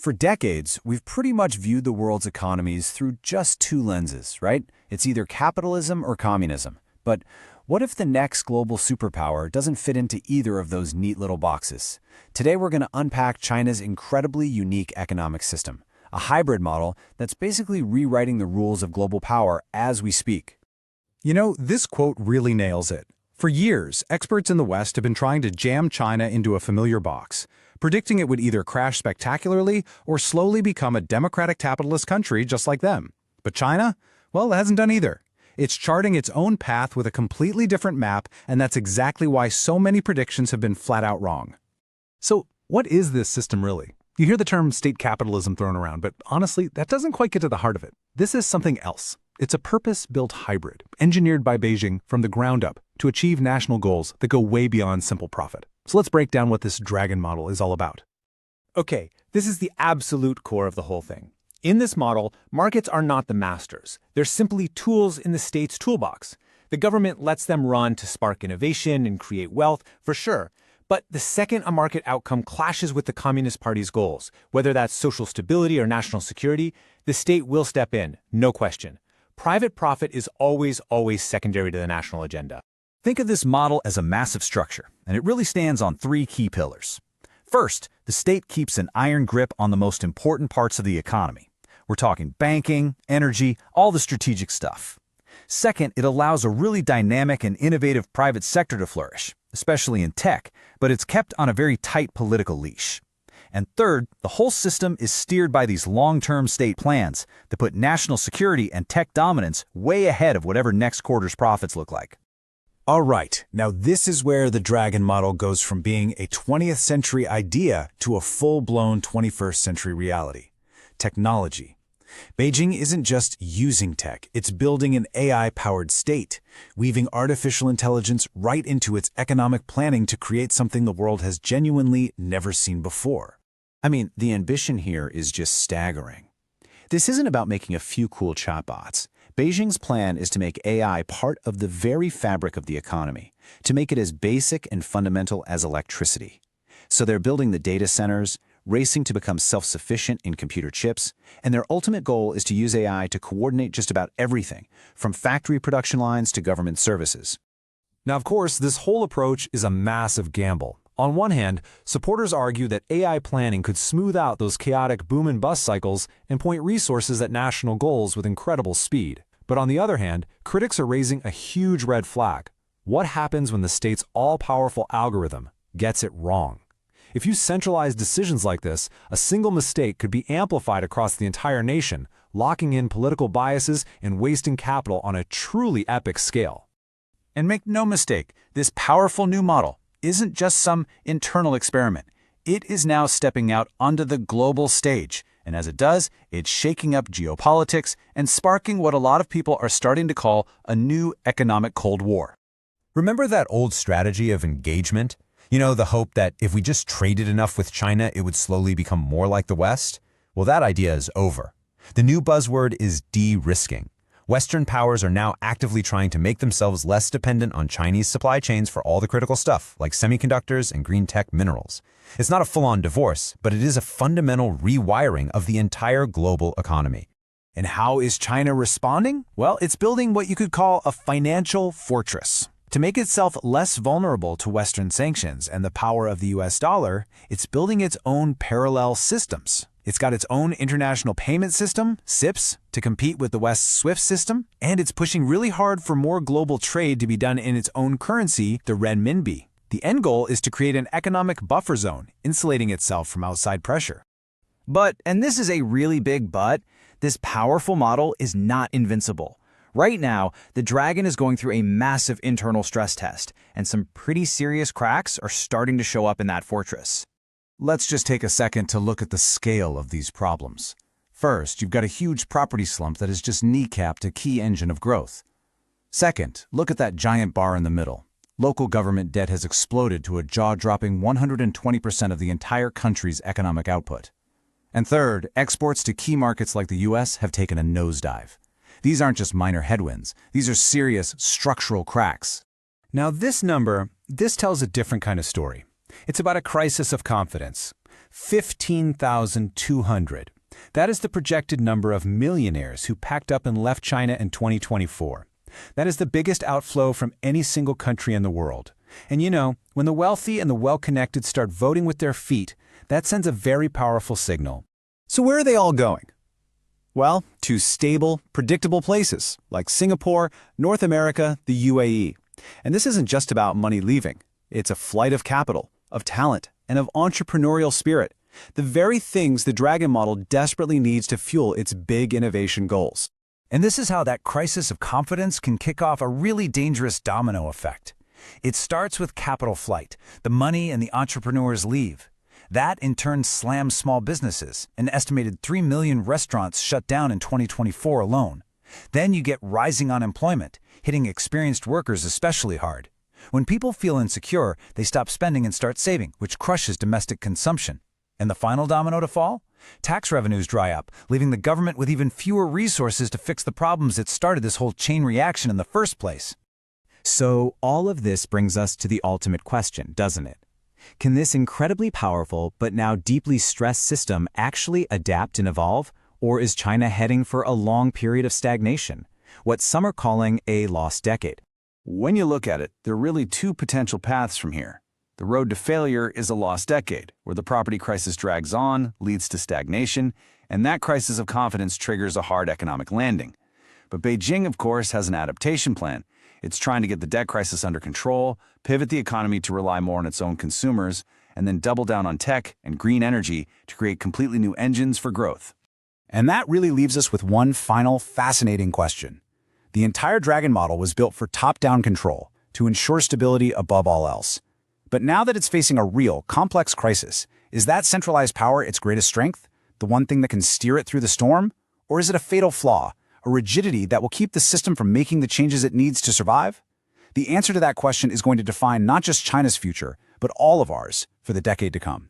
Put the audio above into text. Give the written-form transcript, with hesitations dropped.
For decades, we've pretty much viewed the world's economies through just two lenses, right? It's either capitalism or communism. But what if the next global superpower doesn't fit into either of those neat little boxes? Today we're going to unpack China's incredibly unique economic system, a hybrid model that's basically rewriting the rules of global power as we speak. You know, this quote really nails it. For years, experts in the West have been trying to jam China into a familiar box, predicting it would either crash spectacularly or slowly become a democratic capitalist country just like them. But China? Well, it hasn't done either. It's charting its own path with a completely different map, and that's exactly why so many predictions have been flat out wrong. So, what is this system really? You hear the term state capitalism thrown around, but honestly, that doesn't quite get to the heart of it. This is something else. It's a purpose-built hybrid, engineered by Beijing from the ground up to achieve national goals that go way beyond simple profit. So let's break down what this dragon model is all about. Okay, this is the absolute core of the whole thing. In this model, markets are not the masters. They're simply tools in the state's toolbox. The government lets them run to spark innovation and create wealth, for sure. But the second a market outcome clashes with the Communist Party's goals, whether that's social stability or national security, the state will step in, no question. Private profit is always secondary to the national agenda. Think of this model as a massive structure, and it really stands on three key pillars. First, the state keeps an iron grip on the most important parts of the economy. We're talking banking, energy, all the strategic stuff. Second, it allows a really dynamic and innovative private sector to flourish, especially in tech, but it's kept on a very tight political leash. And third, the whole system is steered by these long-term state plans that put national security and tech dominance way ahead of whatever next quarter's profits look like. All right, now this is where the dragon model goes from being a 20th century idea to a full-blown 21st century reality. Technology. Beijing isn't just using tech, it's building an AI-powered state, weaving artificial intelligence right into its economic planning to create something the world has genuinely never seen before. I mean, the ambition here is just staggering. This isn't about making a few cool chatbots. Beijing's plan is to make AI part of the very fabric of the economy, to make it as basic and fundamental as electricity. So they're building the data centers, racing to become self-sufficient in computer chips, and their ultimate goal is to use AI to coordinate just about everything, from factory production lines to government services. Now, of course, this whole approach is a massive gamble. On one hand, supporters argue that AI planning could smooth out those chaotic boom and bust cycles and point resources at national goals with incredible speed. But on the other hand, critics are raising a huge red flag. What happens when the state's all-powerful algorithm gets it wrong? If you centralize decisions like this, a single mistake could be amplified across the entire nation, locking in political biases and wasting capital on a truly epic scale. And make no mistake, this powerful new model isn't just some internal experiment. It is now stepping out onto the global stage, and as it does, it's shaking up geopolitics and sparking what a lot of people are starting to call a new economic Cold War. Remember that old strategy of engagement? You know, the hope that if we just traded enough with China, it would slowly become more like the West? Well, that idea is over. The new buzzword is de-risking. Western powers are now actively trying to make themselves less dependent on Chinese supply chains for all the critical stuff, like semiconductors and green tech minerals. It's not a full-on divorce, but it is a fundamental rewiring of the entire global economy. And how is China responding? Well, it's building what you could call a financial fortress. To make itself less vulnerable to Western sanctions and the power of the US dollar, it's building its own parallel systems. It's got its own international payment system, SIPS, to compete with the West's SWIFT system, and it's pushing really hard for more global trade to be done in its own currency, the renminbi. The end goal is to create an economic buffer zone, insulating itself from outside pressure. But, and this is a really big but, this powerful model is not invincible. Right now, the dragon is going through a massive internal stress test, and some pretty serious cracks are starting to show up in that fortress. Let's just take a second to look at the scale of these problems. First, you've got a huge property slump that has just kneecapped a key engine of growth. Second, look at that giant bar in the middle. Local government debt has exploded to a jaw-dropping 120% of the entire country's economic output. And third, exports to key markets like the US have taken a nosedive. These aren't just minor headwinds. These are serious structural cracks. Now this tells a different kind of story. It's about a crisis of confidence. 15,200. That is the projected number of millionaires who packed up and left China in 2024. That is the biggest outflow from any single country in the world. And you know, when the wealthy and the well-connected start voting with their feet, that sends a very powerful signal. So where are they all going? Well, to stable, predictable places like Singapore, North America, the UAE. And this isn't just about money leaving. It's a flight of capital, of talent, and of entrepreneurial spirit. The very things the Dragon model desperately needs to fuel its big innovation goals. And this is how that crisis of confidence can kick off a really dangerous domino effect. It starts with capital flight. The money and the entrepreneurs leave. That, in turn, slams small businesses. An estimated 3 million restaurants shut down in 2024 alone. Then you get rising unemployment, hitting experienced workers especially hard. When people feel insecure, they stop spending and start saving, which crushes domestic consumption. And the final domino to fall? Tax revenues dry up, leaving the government with even fewer resources to fix the problems that started this whole chain reaction in the first place. So all of this brings us to the ultimate question, doesn't it? Can this incredibly powerful but now deeply stressed system actually adapt and evolve? Or is China heading for a long period of stagnation, what some are calling a lost decade? When you look at it, there are really two potential paths from here. The road to failure is a lost decade, where the property crisis drags on, leads to stagnation, and that crisis of confidence triggers a hard economic landing. But Beijing, of course, has an adaptation plan. It's trying to get the debt crisis under control, pivot the economy to rely more on its own consumers, and then double down on tech and green energy to create completely new engines for growth. And that really leaves us with one final fascinating question. The entire Dragon model was built for top-down control, to ensure stability above all else. But now that it's facing a real, complex crisis, is that centralized power its greatest strength? The one thing that can steer it through the storm? Or is it a fatal flaw, a rigidity that will keep the system from making the changes it needs to survive? The answer to that question is going to define not just China's future, but all of ours for the decade to come.